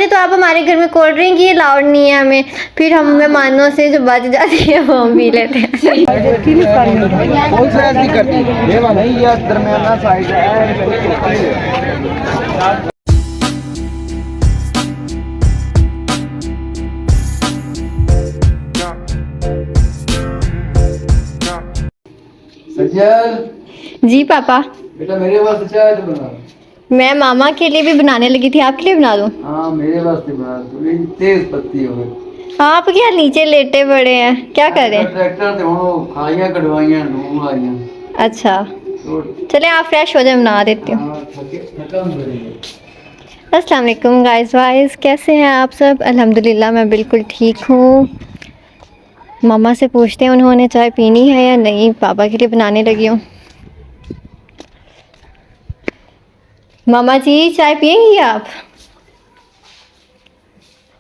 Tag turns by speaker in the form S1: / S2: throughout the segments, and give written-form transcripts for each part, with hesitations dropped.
S1: वैसे तो आप हमारे घर में कोल्ड ड्रिंक ही अलाउड नहीं है हमें, फिर हम मेहमानों से जो बच जाती है वो हम पी लेते हैं।
S2: कौन सा ऐसी करती है ये वाला नहीं, ये दरमियाना साइज है। सज्जल
S1: जी पापा,
S2: बेटा मेरे वास्ते चाय तो बना।
S1: मैं मामा के लिए भी बनाने लगी थी, आपके लिए बना दूं?
S2: हाँ मेरे वास्ते बना, थोड़ी तेज पत्ती हो गई।
S1: आप क्या नीचे लेटे पड़े हैं, क्या करें?
S2: ट्रैक्टर ते हुण खाइयां कटवाइयां ढूंढ आइयां।
S1: अच्छा
S2: तो
S1: चले आप फ्रेश हो जाए, बना देती हूँ।
S2: हाँ थकम करेंगे।
S1: अस्सलाम वालेकुम गाइस वाइस, कैसे हैं आप सब? अल्हम्दुलिल्लाह मैं बिल्कुल ठीक हूँ। मामा से पूछते हैं उन्होंने चाय पीनी है या नहीं, पापा के लिए बनाने लगी हूँ। मामा जी चाय पियेंगी आप?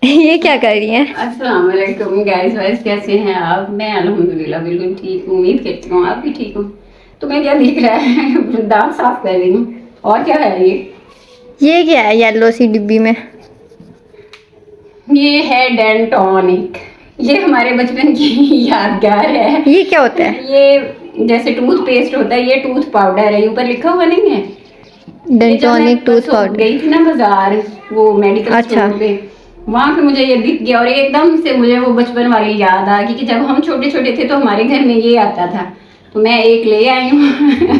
S1: ये क्या कर रही हैं?
S3: अस्सलाम वालेकुम गाइस वाइस, कैसे हैं आप? मैं अल्हम्दुलिल्लाह बिल्कुल ठीक हूँ, उम्मीद करती हूँ आप भी ठीक हो। तुम्हें क्या दिख रहा है? दांत साफ कर रही हूँ। और क्या है
S1: ये क्या है येलो सी डिब्बी में?
S3: ये है डेंटोनिक। ये हमारे बचपन की यादगार है।
S1: ये क्या होता है?
S3: ये जैसे टूथपेस्ट होता है, ये टूथ पाउडर है, ऊपर लिखा हुआ नहीं है।
S1: Dentonic tooth powder.
S3: गई थी ना बाजार, वो मेडिकल
S1: अच्छा।
S3: स्टोर पे, वहाँ पे मुझे ये दिख गया और एकदम से मुझे वो बचपन वाली याद आ गई कि जब हम छोटे छोटे थे तो हमारे घर में ये आता था, तो मैं एक ले आई हूँ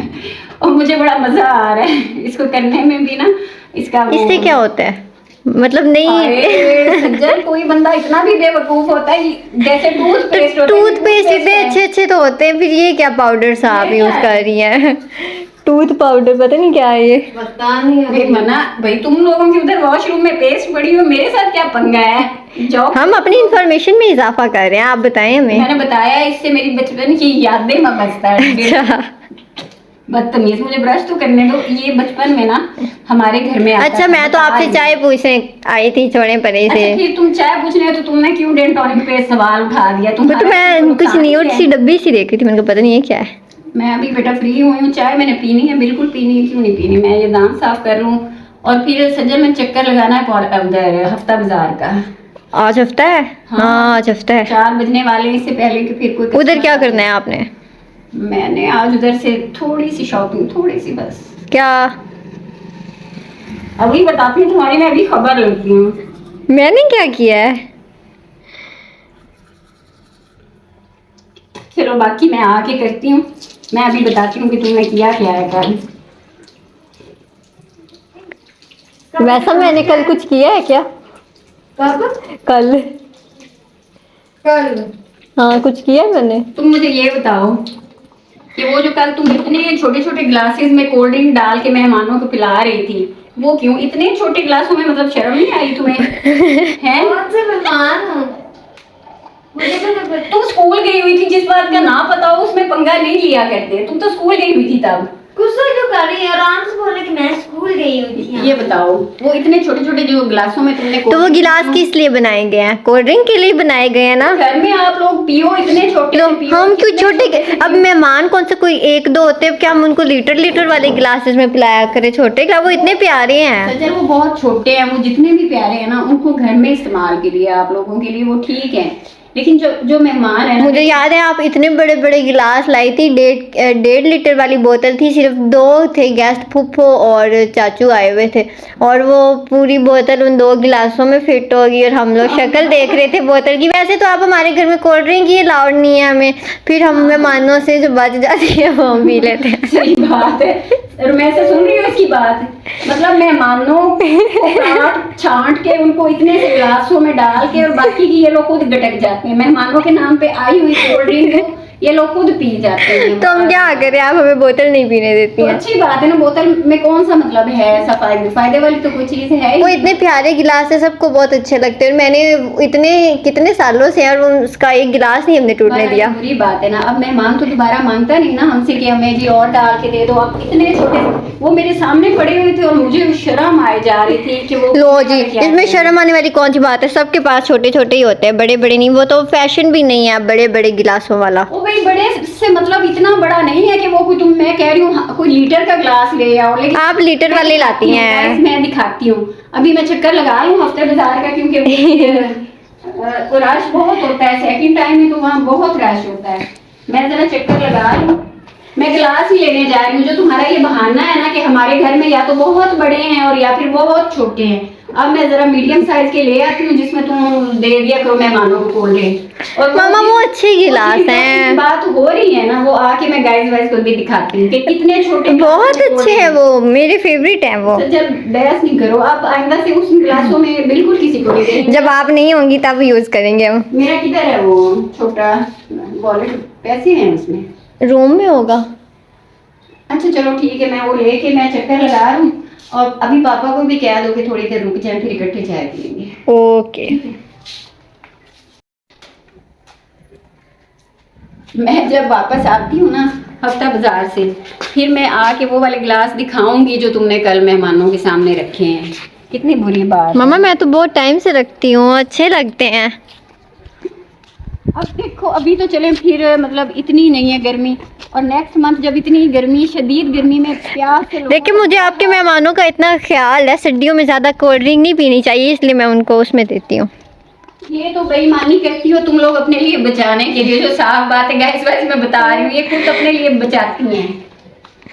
S3: और मुझे बड़ा मजा आ रहा है इसको करने में भी ना। इसका
S1: इससे क्या होता है मतलब? नहीं
S3: सज्जन, कोई बंदा इतना भी बेवकूफ होता है जैसे टूथपेस्ट होता है।
S1: टूथपेस्ट इतने अच्छे अच्छे तो होते हैं, फिर ये क्या पाउडर सा आप यूज कर रही हैं? टूथ पाउडर पता नहीं क्या है ये।
S3: पता नहीं भाई, मना भाई, तुम लोगों के उधर वॉशरूम में पेस्ट पड़ी हो, मेरे साथ क्या पंगा है? जाओ।
S1: हम अपनी इंफॉर्मेशन में इजाफा कर रहे हैं, आप बताएं हमें।
S3: मैंने बताया इससे मेरी बचपन की यादें में बचता है।
S1: अच्छा
S3: बदतमीज, मुझे ब्रश तो करने दो। ये बचपन में ना हमारे घर में आता
S1: अच्छा,
S3: था।
S1: मैं तो आपसे चाय पूछने आई थी छोड़े परे से।
S3: अच्छा, फिर तुम चाय पूछने तो तुमने क्यों डेंटोनिक पे सवाल उठा दिया?
S1: बट मैं कुछ न्यूट सी डब्बी सी देख रही थी, मैंने कहा पता नहीं ये क्या है।
S3: मैं अभी बेटा फ्री हुई हूँ, चाय मैंने पीनी है, बिल्कुल पीनी है, क्यों नहीं पीनी। मैं ये दांत साफ कर लूँ और फिर सज्जन में चक्कर लगाना है उधर हफ्ता बाजार का।
S1: आज हफ्ता है? हाँ आज हफ्ता है।
S3: 4 बजने वाले हैं, इससे पहले कि फिर कोई
S1: उधर क्या करना है आपने?
S3: मैंने आज उधर से थोड़ी सी शॉपिंग, थोड़ी सी बस।
S1: क्या?
S3: अभी बताती हूँ तुम्हारी, मैं अभी खबर लेती हूँ।
S1: मैंने क्या किया है?
S3: चलो बाकी मैं आके करती हूँ, मैं अभी बताती हूँ कि तुमने किया क्या है कल।
S1: वैसा मैंने कल कुछ किया है क्या?
S3: कब?
S1: कल
S3: कल
S1: हाँ कुछ किया है मैंने।
S3: तुम मुझे ये बताओ कि वो जो कल तुम इतने छोटे छोटे ग्लासेस में कोल्ड ड्रिंक डाल के मेहमानों को पिला रही थी, वो क्यों? इतने छोटे ग्लासों में, मतलब शर्म नहीं आई तुम्हें? हैं?
S4: कौन से मेहमान हो? मुझे तो नहीं पता।
S3: तुम स्कूल गई हुई थी, जिस बात का ना पता हो उसमें पंगा नहीं लिया करते। तुम तो स्कूल गई हुई थी तब।
S4: गुस्सा क्यों कर रही है? आराम से बोले कि मैं स्कूल गई हुई थी।
S3: ये बताओ, वो इतने छोटे छोटे जो ग्लासों में तुमने
S1: तो वो गिलास किस लिए बनाए गए हैं? कोल्ड ड्रिंक के लिए बनाए गए हैं ना।
S3: घर में आप लोग पियो, इतने छोटे
S1: तो
S3: से पियो।
S1: हम क्यों
S3: कितने
S1: छोटे
S3: से
S1: अब
S3: पियो?
S1: मेहमान कौन सा कोई एक दो होते हैं क्या? हम उनको लीटर लीटर वाले गिलासेस में पिलाया करें? छोटे क्या वो इतने प्यारे हैं?
S3: सच्चे वो बहुत छोटे हैं, वो जितने भी प्यारे हैं ना उनको घर में इस्तेमाल के लिए, आप लोगों के लिए वो ठीक है, लेकिन जो जो मेहमान है ना,
S1: मुझे याद है आप इतने बड़े बड़े गिलास लाई थी, 1.5 लीटर वाली बोतल थी, सिर्फ 2 थे गेस्ट, फूफो और चाचू आए हुए थे, और वो पूरी बोतल उन 2 गिलासों में फिट होगी और हम लोग शक्ल देख रहे थे बोतल की। वैसे तो आप हमारे घर में कोल्ड ड्रिंक ही अलाउड नहीं है हमें, फिर हम मेहमानों से जो बच जाती है वो हम पी लेते हैं।
S3: सही बात है। और मैं से सुन रही हूँ इसकी बात, मतलब मेहमानों को काट छांट के उनको इतने से गिलासों में डाल के और बाकी की ये लोग खुद गटक जाते हैं। मेहमानों के नाम पे आई हुई कोल्ड ड्रिंक को ये लोग खुद पी जाते हैं।
S1: तो हम क्या करें, आप हमें बोतल नहीं पीने देती
S3: तो
S1: हैं।
S3: अच्छी बात है ना, बोतल में कौन सा मतलब है सफाई, फायदे वाली तो कोई चीज है ही
S1: वो
S3: नहीं।
S1: इतने प्यारे गिलास है, सबको बहुत अच्छे लगते हैं। मैंने इतने कितने सालों से और उसका एक गिलास नहीं हमने टूटने
S3: बड़ा
S1: दिया।
S3: बुरी बात है ना, अब मेहमान तो दोबारा मांगता नहीं ना हमसे कि हमें जी और डाल के दे दो। अब इतने छोटे, वो मेरे सामने पड़े हुए थे और मुझे शर्म आए जा रही थी कि वो
S1: लो जी,
S3: क्या
S1: इसमें
S3: है।
S1: शर्म आने वाली कौन सी बात है? सबके पास छोटे छोटे ही होते हैं, बड़े बड़े नहीं। वो तो फैशन भी नहीं है बड़े बड़े गिलासों वाला।
S3: वो भाई बड़े इससे मतलब इतना बड़ा नहीं है कि वो कोई मैं कह रही हूँ कोई लीटर का ग्लास ले आओ, लेकिन
S1: आप लीटर वाले लाती हैं।
S3: मैं दिखाती हूँ, अभी मैं चक्कर लगा लूँ हफ्ते बाजार का, क्योंकि रश बहुत होता है, सेकंड टाइम में तो वहाँ बहुत रश होता है। मैं जरा चक्कर लगा लूँ। मैं गिलास ही लेने जा रही हूँ। जो तुम्हारा ये बहाना है ना कि हमारे घर में या तो बहुत बड़े हैं और या फिर बहुत छोटे हैं, अब मैं जरा मीडियम साइज के ले आती हूँ जिसमें तुम दे दिया करो मेहमानों को कोल्ड ड्रिंक। और
S1: मामा वो अच्छे गिलास हैं।
S3: बात हो रही है ना, वो आके मैं गाइस वाइस को भी दिखाती हूँ कि कितने छोटे
S1: बहुत अच्छे हैं वो, मेरे फेवरेट हैं वो।
S3: तो जब बहस नहीं करो आप, आइंदा से उस गिलासों में बिल्कुल किसी को नहीं देंगे।
S1: जब आप नहीं होंगी तब यूज करेंगे हम।
S3: मेरा किधर है वो छोटा वॉलेट, पैसे हैं उसमें,
S1: रूम में होगा।
S3: अच्छा चलो ठीक है, मैं वो लेके मैं चक्कर लगा रही हूँ। और अभी पापा को भी कह दो कि थोड़ी देर रुक जाए, फिर इकट्ठे चाय पियेंगे।
S1: ओके।
S3: मैं जब वापस आती हूँ ना हफ्ता बाजार से, फिर मैं आके वो वाले गिलास दिखाऊंगी जो तुमने कल मेहमानों के सामने रखे हैं। कितनी बुरी बात।
S1: मामा मैं तो बहुत टाइम से रखती हूँ, अच्छे लगते हैं।
S3: अब देखो अभी तो चले, फिर मतलब इतनी नहीं है गर्मी, और नेक्स्ट मंथ जब इतनी गर्मी, शदीद गर्मी में प्यास से
S1: देखिए मुझे आपके मेहमानों का इतना ख्याल है, सर्दियों में ज़्यादा कोल्ड ड्रिंक नहीं पीनी चाहिए, इसलिए मैं उनको उसमें देती हूँ।
S3: ये तो बेईमानी करती हो तुम लोग अपने लिए बचाने के लिए, जो साफ बात है गाइस वाइस मैं बता रही हूँ, ये खुद अपने लिए बचाती हैं।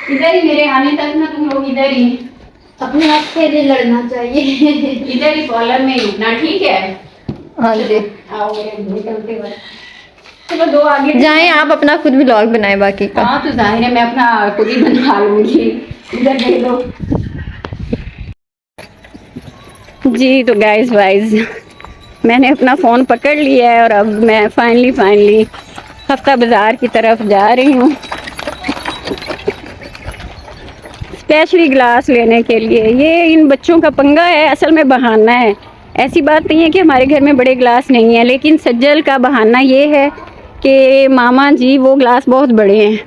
S3: इधर ही मेरे आने तक ना तुम लोग इधर ही
S4: अपने आप से लिए लड़ना चाहिए।
S3: इधर ही कॉलर में ही रुकना, ठीक है?
S1: हाँ जी
S3: आओ मेरे निकलते हुए। चलो दो आगे
S1: जाएं, आप अपना खुद भी व्लॉग बनाएं बाकी का।
S3: हाँ तो जाहिर है मैं अपना खुद ही बना लूंगी। इधर देख लो जी। तो गाइस वाइज मैंने अपना फ़ोन पकड़ लिया है और अब मैं फाइनली हफ्ता बाज़ार की तरफ जा रही हूँ, स्पेशली ग्लास लेने के लिए। ये इन बच्चों का पंगा है, असल में बहाना है। ऐसी बात नहीं है कि हमारे घर में बड़े ग्लास नहीं है, लेकिन सज्जल का बहाना ये है कि मामा जी वो ग्लास बहुत बड़े हैं।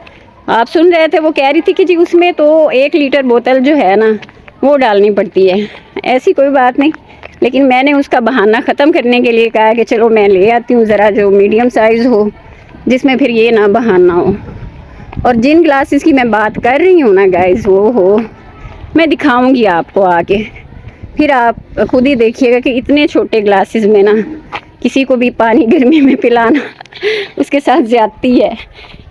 S3: आप सुन रहे थे, वो कह रही थी कि जी उसमें तो 1 लीटर बोतल जो है ना वो डालनी पड़ती है। ऐसी कोई बात नहीं, लेकिन मैंने उसका बहाना ख़त्म करने के लिए कहा कि चलो मैं ले आती हूँ ज़रा जो मीडियम साइज़ हो, जिसमें फिर ये ना बहाना हो। और जिन ग्लासेस की मैं बात कर रही हूँ ना गाइस, वो हो मैं दिखाऊंगी आपको आके, फिर आप खुद ही देखिएगा कि इतने छोटे ग्लासेस में ना किसी को भी पानी गर्मी में पिलाना उसके साथ ज़्यादती है।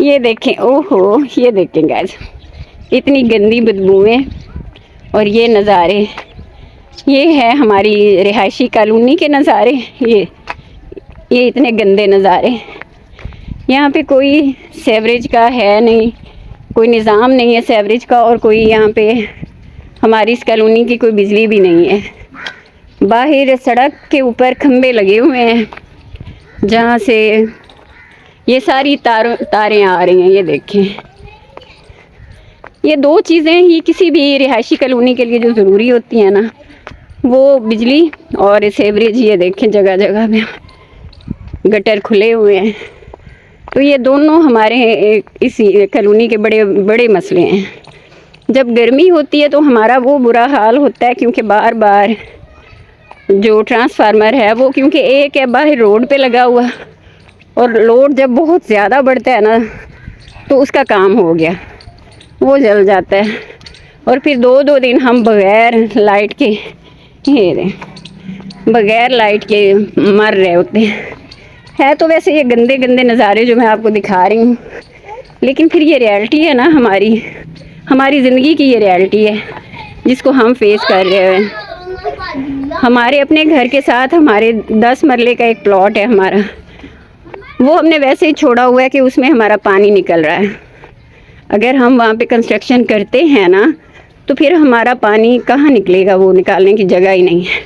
S3: ये देखें, ओहो ये देखें गाइस, इतनी गंदी बदबूएं और ये नज़ारे। ये है हमारी रिहायशी कॉलोनी के नज़ारे। ये इतने गंदे नज़ारे। यहाँ पे कोई सेवरेज का है नहीं, कोई निज़ाम नहीं है सेवरेज का, और कोई यहाँ पे हमारी इस कॉलोनी की कोई बिजली भी नहीं है। बाहर सड़क के ऊपर खंबे लगे हुए हैं जहाँ से ये सारी तारें आ रही हैं। ये देखें, ये 2 चीज़ें ही किसी भी रिहायशी कॉलोनी के लिए जो ज़रूरी होती हैं ना, वो बिजली और सेवरेज। ये देखें जगह जगह पे गटर खुले हुए हैं। तो ये दोनों हमारे इसी कॉलोनी के बड़े बड़े मसले हैं। जब गर्मी होती है तो हमारा वो बुरा हाल होता है, क्योंकि बार बार जो ट्रांसफार्मर है वो, क्योंकि एक है बाहर रोड पे लगा हुआ, और लोड जब बहुत ज़्यादा बढ़ता है ना तो उसका काम हो गया, वो जल जाता है। और फिर 2-2 दिन हम बग़ैर लाइट के, बग़ैर लाइट के मर रहे होते हैं। है तो वैसे ये गंदे गंदे नज़ारे जो मैं आपको दिखा रही हूँ, लेकिन फिर ये रियलिटी है ना हमारी ज़िंदगी की, ये रियलिटी है जिसको हम फेस कर रहे हैं। हमारे अपने घर के साथ हमारे 10 मरले का एक प्लॉट है हमारा, वो हमने वैसे ही छोड़ा हुआ है कि उसमें हमारा पानी निकल रहा है। अगर हम वहाँ पे कंस्ट्रक्शन करते हैं ना तो फिर हमारा पानी कहाँ निकलेगा, वो निकालने की जगह ही नहीं है।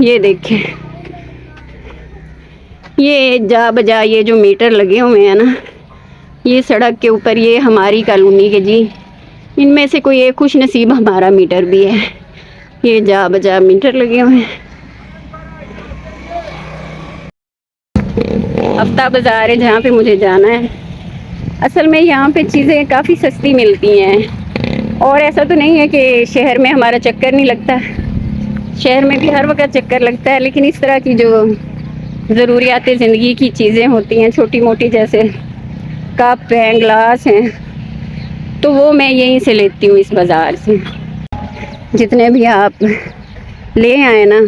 S3: ये देखें, ये जा बजा ये जो मीटर लगे हुए हैं ना, ये सड़क के ऊपर, ये हमारी कॉलोनी के जी, इनमें से कोई एक खुश नसीब हमारा मीटर भी है। ये जा बजा मीटर लगे हुए हैं। हफ्ता बाज़ार है जहाँ पे मुझे जाना है। असल में यहाँ पे चीज़ें काफ़ी सस्ती मिलती हैं, और ऐसा तो नहीं है कि शहर में हमारा चक्कर नहीं लगता, शहर में भी हर वक्त चक्कर लगता है। लेकिन इस तरह की जो ज़रूरियात ज़िंदगी की चीज़ें होती हैं छोटी मोटी, जैसे कप हैं, ग्लास हैं, तो वो मैं यहीं से लेती हूँ, इस बाज़ार से। जितने भी आप ले आए ना,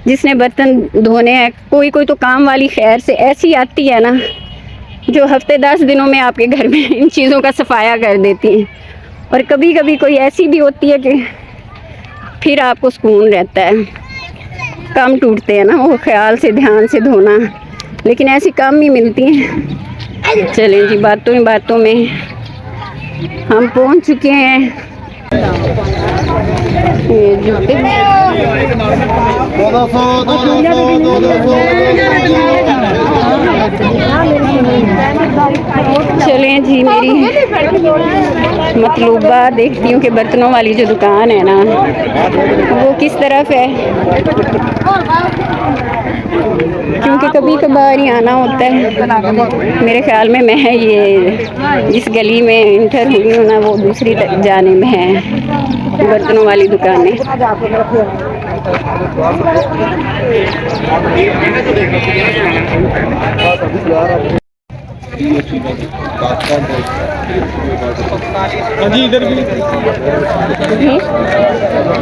S3: जिसने बर्तन धोने हैं, कोई कोई तो काम वाली खैर से ऐसी आती है ना जो हफ्ते 10 दिनों में आपके घर में इन चीज़ों का सफाया कर देती है। और कभी कभी कोई ऐसी भी होती है कि फिर आपको सुकून रहता है। कम टूटते हैं ना वो ख्याल से, ध्यान से धोना, लेकिन ऐसी कम ही मिलती हैं। चलें जी, बातों ही बातों में हम पहुंच चुके हैं। ये जूते चलें जी, मेरी मतलूबा देखती हूँ कि बर्तनों वाली जो दुकान है ना वो किस तरफ है, क्योंकि कभी कभार ही आना होता है। मेरे ख्याल में मैं ये जिस गली में इंटर हुई हूँ ना वो दूसरी जाने में है बर्तनों वाली दुकानें।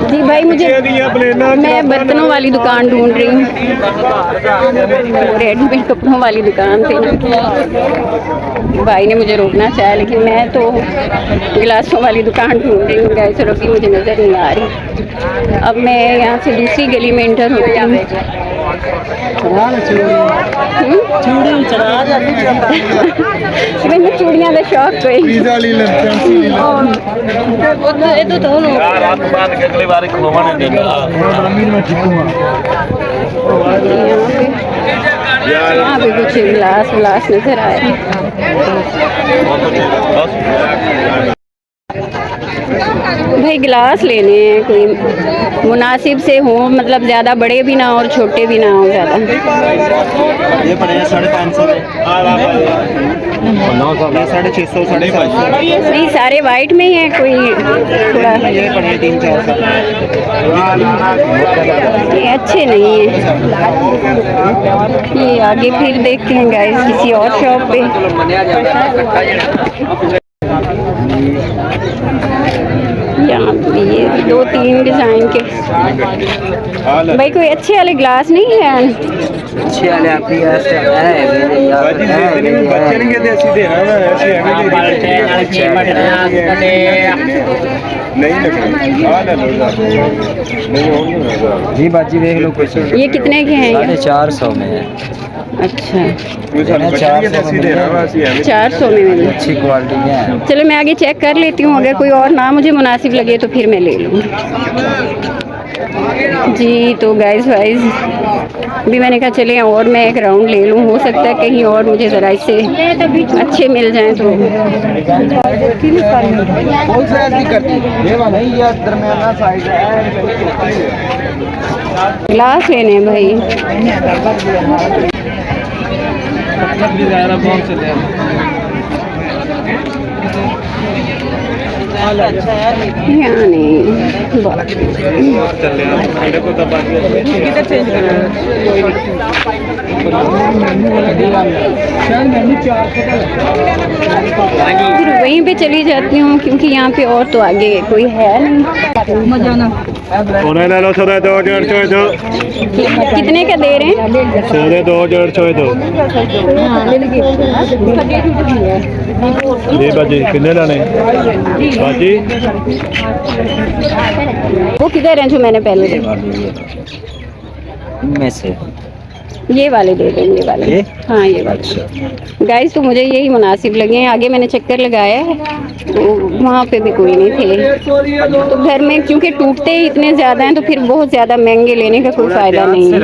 S3: जी भाई, मुझे मैं बर्तनों वाली दुकान ढूंढ रही हूँ। रेडीमेड कपड़ों वाली दुकान थी ना, भाई ने मुझे रोकना चाहा, लेकिन मैं तो गिलासों वाली दुकान ढूंढ रही हूँ। गाइस और अभी मुझे नज़र नहीं आ रही। अब मैं यहाँ से दूसरी गली में इंटर होती हूँ। मैंने चूड़ियाँ का शौक कोई यहाँ पे कुछ गिलास विलास नजर आए। भाई गिलास लेने हैं कोई मुनासिब से हो, मतलब ज़्यादा बड़े भी ना और छोटे भी ना हो ज़्यादा।
S2: ये पड़े हैं 550 650 550।
S3: नहीं, सारे वाइट में ही है कोई थोड़ा,
S2: ये पड़े हैं 300-400।
S3: ये अच्छे नहीं है। ये आगे फिर देखते हैं गाइस किसी और शॉप पे। यहाँ ये 2-3 डिज़ाइन के। भाई कोई अच्छे वाले ग्लास नहीं है?
S2: अच्छे वाले आपकी ऐसे जी बाजी देख लो कुछ।
S3: ये कितने के हैं?
S2: 450 में है।
S3: अच्छा,
S2: 400
S3: में मिले,
S2: अच्छी क्वालिटी है।
S3: चलो मैं आगे चेक कर लेती हूँ, अगर कोई और ना मुझे मुनासिब लगे तो फिर मैं ले लूँगी जी। तो गाइस भी मैंने कहा चले और मैं एक राउंड ले लूँ, हो सकता है कहीं और मुझे ज़रा इससे अच्छे मिल जाएं तो। ग्लास लेने भाई, यहाँ नहीं फिर वहीं पे चली जाती हूँ, क्योंकि यहाँ पे और तो आगे कोई है नहीं। कितने का दे रहे हैं?
S2: 250 बाजी कितने लाने बाजी?
S3: वो किधर हैं जो मैंने पहले
S2: में से?
S3: ये वाले दे देंगे, ये वाले। हाँ ये वाले गाइस, तो मुझे यही मुनासिब लगे हैं। आगे मैंने चक्कर लगाया है तो वहाँ पे भी कोई नहीं थे। तो घर में क्योंकि टूटते ही इतने ज़्यादा हैं तो फिर बहुत ज़्यादा महंगे लेने का कोई फ़ायदा नहीं है।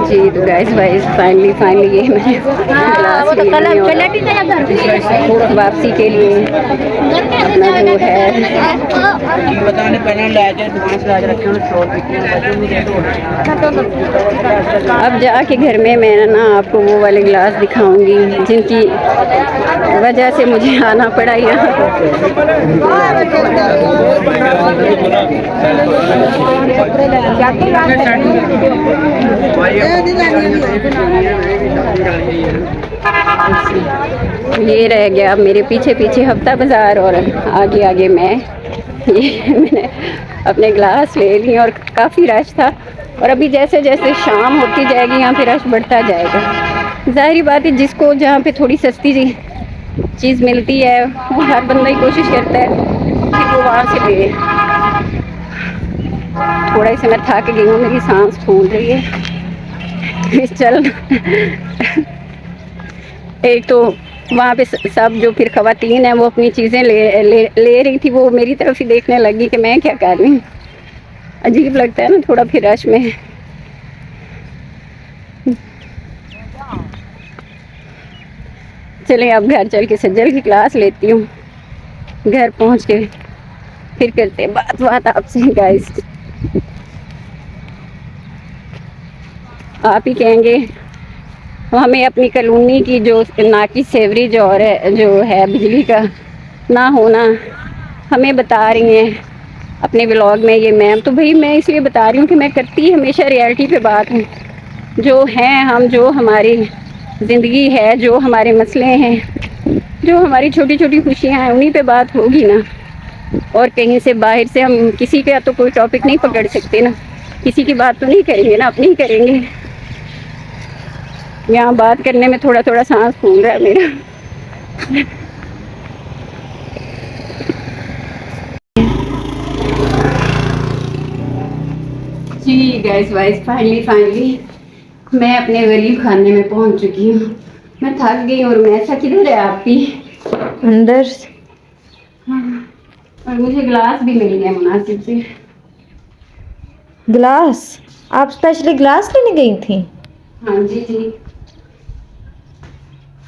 S3: जी तो गाइस फाइनली ये मैंने ग्लास वापसी के लिए अपना जो है अब जाके घर में मैं ना आपको वो वाले ग्लास दिखाऊंगी जिनकी वजह से मुझे आना पड़ा यहाँ। ये रह गया मेरे पीछे पीछे हफ्ता बाजार और आगे आगे मैं। ये मैंने अपने ग्लास ले लिए और काफ़ी रश था और अभी जैसे जैसे शाम होती जाएगी यहाँ पे रश बढ़ता जाएगा। जाहिर बात है जिसको जहाँ पे थोड़ी सस्ती चीज़ मिलती है वो हर बंदा ही कोशिश करता है कि वो वहाँ से ले। थोड़ा से मैं थक गई हूँ, मेरी सांस फूल रही है। चल एक तो वहाँ पे सब जो फिर ख़वातीन हैं वो अपनी चीज़ें ले रही थी, वो मेरी तरफ ही देखने लगी कि मैं क्या कर रही हूँ। अजीब लगता है ना थोड़ा फिर रश में। चलें अब घर चल के सज्जल की क्लास लेती हूँ, घर पहुँच के फिर करते हैं बात आपसे गाइस। आप ही कहेंगे हमें अपनी कॉलोनी की जो नाकी सेवरी जो है बिजली का ना होना हमें बता रही हैं अपने व्लॉग में ये मैम। तो भाई मैं इसलिए बता रही हूँ कि मैं करती हमेशा रियलिटी पे बात हूँ, जो हैं हम, जो हमारी ज़िंदगी है, जो हमारे मसले हैं, जो हमारी छोटी छोटी खुशियाँ हैं, उन्हीं पे बात होगी ना। और कहीं से बाहर से हम किसी का तो कोई टॉपिक नहीं पकड़ सकते ना, किसी की बात तो नहीं करेंगे ना, अपनी ही करेंगे। यहाँ बात करने में थोड़ा थोड़ा सांस फूल रहा है मेरा। जी गाइस फाइनली मैं अपने गरीब खाने में पहुंच चुकी हूँ। मैं थक गई और मैं ऐसा किधर है आपकी
S1: अंदर।
S3: हाँ, और मुझे ग्लास भी मिल गया मुनासिब से।
S1: ग्लास? आप स्पेशली ग्लास लेने गई थी?
S3: हाँ जी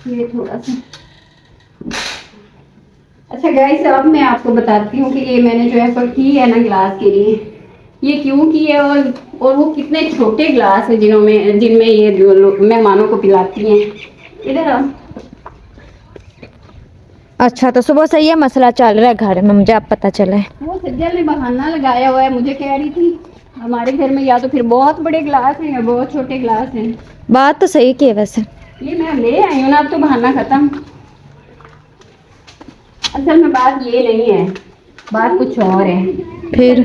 S3: ये थोड़ा सा। अच्छा गाइस अब मैं आपको बताती हूँ कि ये मैंने जो एफर्ट की है ना ग्लास के लिए, ये क्यों की है और वो कितने छोटे ग्लास है जिनमें ये जो लोग मेहमानों को पिलाती हैं। इधर आओ।
S1: अच्छा तो सुबह से ये मसला चल रहा है घर में, मुझे अब पता चला है।
S3: वो सज्जल ने बहाना लगाया हुआ है, मुझे कह रही थी हमारे घर में या तो फिर बहुत बड़े ग्लास हैं या बहुत छोटे ग्लास हैं।
S1: बात तो सही की है वैसे। ये
S3: मैं ले आई हूँ ना, अब तो बहाना खत्म। असल में बात ये नहीं है, बात कुछ और है।
S1: फिर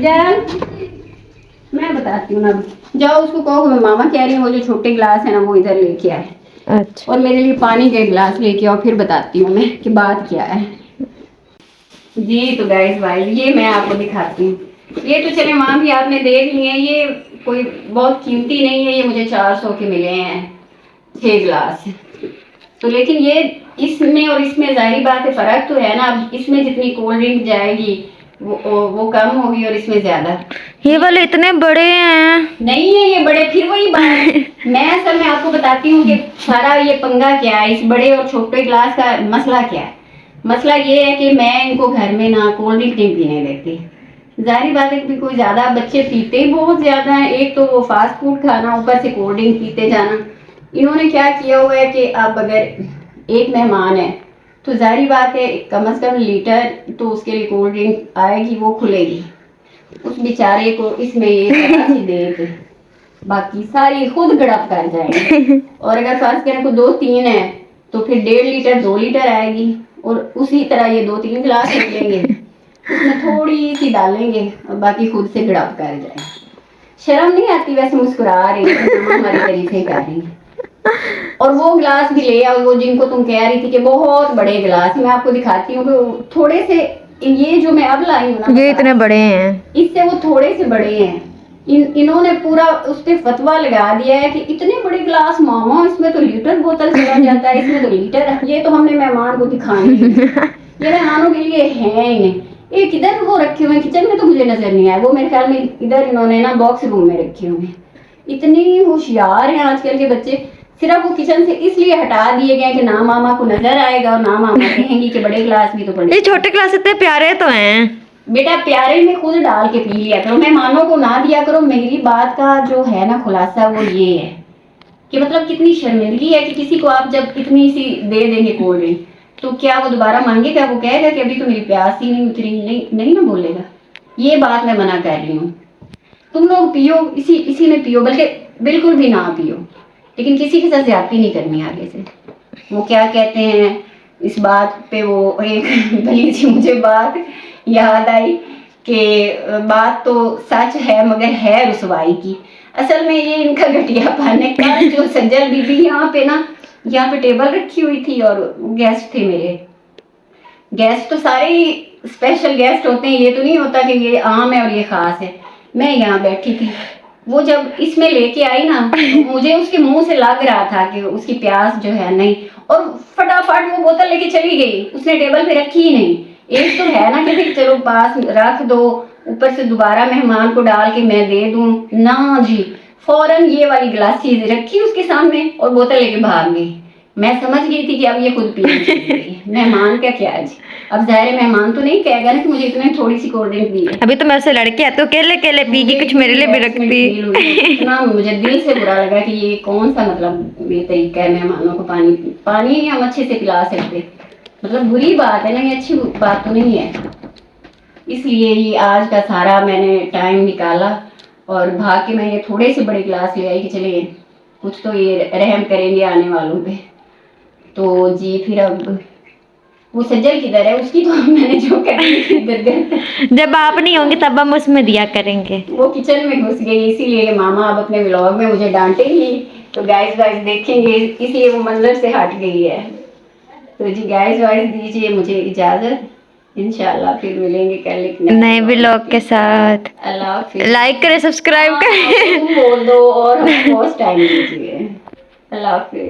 S3: मैं बताती हूँ ना, जाओ उसको कहो मैं मामा कह रही हूँ वो जो छोटे ग्लास है ना वो इधर लेके आए।
S1: अच्छा।
S3: और मेरे लिए पानी के ग्लास लेके आओ, फिर बताती हूँ मैं कि बात क्या है। जी तो गाइस ये मैं आपको दिखाती हूँ। ये तो चले वहाँ भी आपने देख लिए हैं, ये कोई बहुत कीमती नहीं है, ये मुझे 400 के मिले हैं 6 ग्लास। तो लेकिन ये इसमें और इसमें जाहिर बात है फ़र्क तो है ना। अब इसमें जितनी कोल्ड ड्रिंक जाएगी वो कम होगी और इसमें ज़्यादा।
S1: ये वाले इतने बड़े हैं।
S3: नहीं है ये बड़े, फिर वही बात मैं असल में आपको बताती हूँ कि सारा ये पंगा क्या है, इस बड़े और छोटे ग्लास का मसला क्या है। मसला ये है कि मैं इनको घर में ना कोल्ड ड्रिंक नहीं पीने देती। जाहिर बात है कि कोई ज़्यादा बच्चे पीते ही बहुत ज़्यादा हैं, एक तो वो फास्ट फूड खाना, ऊपर से कोल्ड ड्रिंक पीते जाना। इन्होंने क्या किया हुआ है कि अब अगर एक मेहमान है तो जाहिर बात है कम से कम लीटर तो उसके लिए कोल्ड ड्रिंक आएगी, वो खुलेगी। उस बेचारे को इसमें ये दे के बाकी सारी खुद गड़प कर जाएंगे। और अगर फर्ज करें को 2-3 है तो फिर 1.5 लीटर 2 लीटर आएगी। और उसी तरह ये 2-3 गिलास निकलेंगे, उसमें थोड़ी सी डालेंगे और बाकी खुद से गड़प कर जाएंगे। शर्म नहीं आती वैसे मुस्कुरा रही है, हमारी तारीफें कर रही है। और वो गिलास भी ले आओ, वो जिनको तुम कह रही थी कि बहुत बड़े गिलास, मैं आपको दिखाती हूँ कि थोड़े से ये जो मैं अब लाई हूँ ना,
S1: ये इतने बड़े हैं,
S3: इससे वो थोड़े से बड़े हैं। इन्होंने पूरा उस पे फतवा लगा दिया है कि इतने बड़े गिलास मामा, इसमें तो लीटर बोतल चला जाता है, इसमें तो लीटर। ये तो हमने मेहमान को दिखाने ये मेहमानों के लिए है ही नहीं। ये किधर वो रखे हुए हैं किचन में तो मुझे नजर नहीं आया। वो मेरे ख्याल में इधर इन्होंने ना बॉक्स रूम में रखे हुए हैं। इतनी होशियार हैं आजकल के बच्चे। सिर्फ वो किचन से इसलिए हटा दिए गए कि ना मामा को नजर आएगा और ना मामा कहेंगी कि बड़े ग्लास भी तो बड़े।
S1: ये छोटे ग्लास इतने प्यारे तो हैं।
S3: बेटा प्यारे में खुद डाल के पी लिया करो, मेहमानों को ना दिया करो। मेरी बात का जो है ना खुलासा वो ये है कि मतलब कितनी शर्मिंदगी है कि किसी को आप जब इतनी सी दे देंगे कोल्ड ड्रिंक तो क्या वो दोबारा मांगेगा? वो कहेगा कि अभी तो मेरी प्यास ही नहीं उतरी। नहीं ना बोलेगा। ये बात मैं मना कर रही हूँ। तुम लोग पियो, इसी में पियो, बल्कि बिल्कुल भी ना पियो, लेकिन किसी के साथ ज्यादती नहीं करनी आगे से। वो क्या कहते हैं इस बात पे, वो एक भली सी मुझे बात याद आई कि बात तो सच है मगर है रुसवाई की। असल में ये इनका घटियापन है। कल जो सज्जल बीबी यहाँ पे टेबल रखी हुई थी और गेस्ट थे मेरे। गेस्ट तो सारे ही स्पेशल गेस्ट होते हैं, ये तो नहीं होता कि ये आम है और ये खास है। मैं यहाँ बैठी थी, वो जब इसमें लेके आई ना, मुझे उसके मुंह से लग रहा था कि उसकी प्यास जो है नहीं, और फटाफट वो बोतल लेके चली गई, उसने टेबल पे रखी ही नहीं। एक तो है ना कि चलो पास रख दो, ऊपर से दोबारा मेहमान को डाल के मैं दे दूं ना जी, फौरन ये वाली गिलासी रखी उसके सामने और बोतल लेके भाग गई। मैं समझ गई थी कि अब ये खुद पीने चली गई। मेहमान का क्या जी, अब जाहिर है मेहमान तो नहीं कहेगा ना कि मुझे इतने थोड़ी सी कोल्ड ड्रिंक दी है।
S1: अभी तो मैं उससे लड़के आते हो केले केले पी के कुछ मेरे लिए भी रखती।
S3: इतना मुझे दिल से बुरा लगा कि ये कौन सा मतलब ये तरीका है मेहमानों को पानी हम अच्छे से पिला सकते, मतलब बुरी बात है ना, ये अच्छी बात तो नहीं है। इसलिए ये आज का सारा मैंने टाइम निकाला और भाग के मैं ये थोड़े से बड़े गिलास ले आई कि चलिए कुछ तो ये रहम करेंगे आने वालों पे। तो जी फिर अब वो सज्जल किधर है, उसकी तो मैंने जो करी
S1: जब आप नहीं होंगे तब हम उसमें दिया करेंगे।
S3: वो किचन में घुस गई, इसीलिए मामा अब अपने व्लॉग में मुझे डांटेंगी, तो गाइस वाइस देखेंगे, इसलिए वो मंजर से हट गई है। तो जी गाइस वाइस दीजिए मुझे इजाजत, इंशाल्लाह फिर मिलेंगे कल एक
S1: नए व्लॉग के साथ।
S3: अल्लाह हाफिज़।
S1: लाइक करें, सब्सक्राइब करें।
S3: तुम बोल दो और हमें बहुत टाइम दीजिए। अल्लाह हाफिज़।